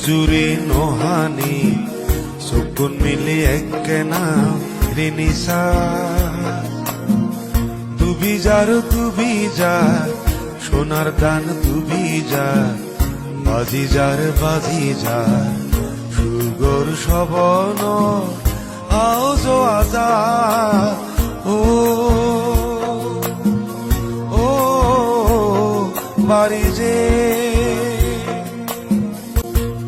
গুজুরে নোহানি চকুন মিলি একনা রিনিসা দুবি যা সোনার দান দুবি যা বাজি যা সুগর সবন আও জো আজা ও ও বাড়ি যে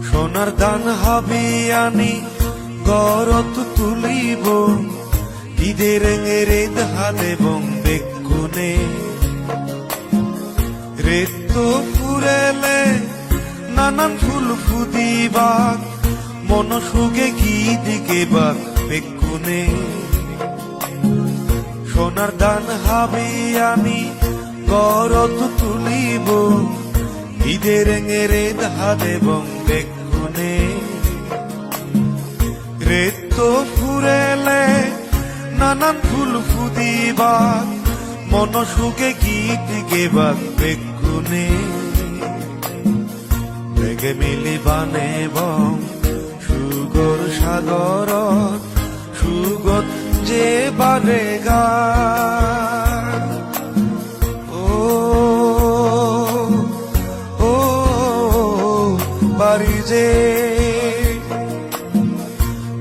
সোনার দান হাবি আনি গরত তুলিব ঈদের রেদ হাতে বং বেকুনে রেত ফুরেলে নানান ফুল ফুদিবাক মন সুগে গীতিকে বাক বেকুনে সোনার দান হাবি আনি গরত তুলিব ঈদের রেদ হাতে বং বেকুনে রেত ফুরেলে নানান ফুল ফুদিবাক মন সুগে গীত গেবাক বেকুনে বেগে মিলি বানে বং সুগর সাগর সুগত যে বারে গা ও ও বাড়ি যে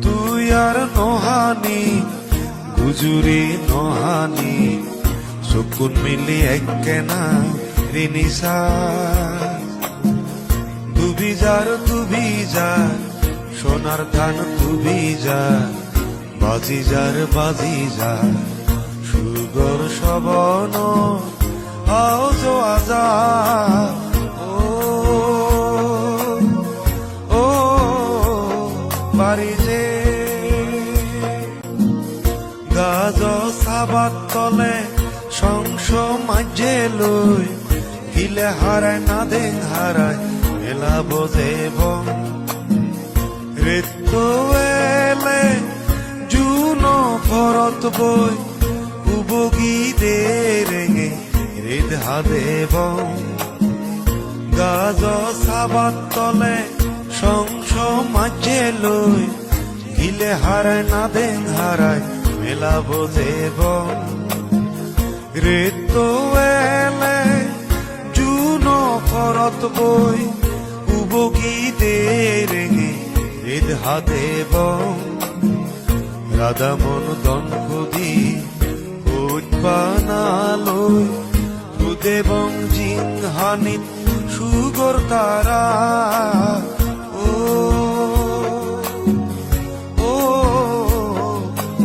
তুই আর নোহানি গুজুরি নোহানি চকুন মিলি একনা রিনিসা দুবি যা সোনার ধান দুবি যা বাজি যা সুগর সবন আও জো আজা ও ও বাড়ি যে গাজ সাবাত তলে সংস মাঝে লই গিলে হারায় না দেন হারায় মেলা বোঝে বং রেত এলে জুন ভরত বই উবগি দে রেঙে হৃদ হাদে বং গাজ সাবাত তলে সংস মাঝে লই গিলে হারায় না দেন হারায় মেলা বোঝে বং রেত এলে জুন ভরত বই উবগি দে রেঙে হৃদ হাতে বং রাধা মন দন খুদি বানালই খুদে বং জিং হানিত সুগর তারা ও ও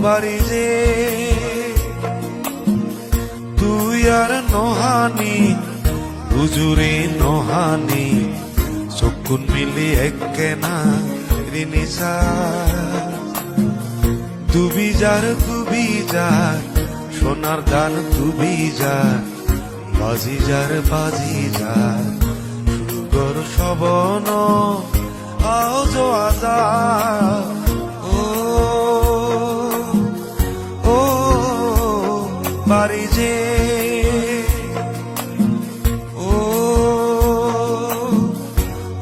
বাড়ি যে তুই আর নোহানি হুজুরে নোহানি চকুন মিলি একনা রিনিসা দুবি যা সোনার দান দুবি যা বাজি যা সুগর সবন আও জো আজা ও ও বাড়ি যে ও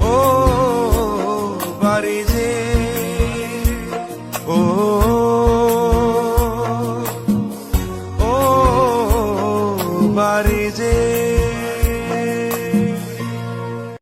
ও বাড়ি যে ও ও বাড়ি যে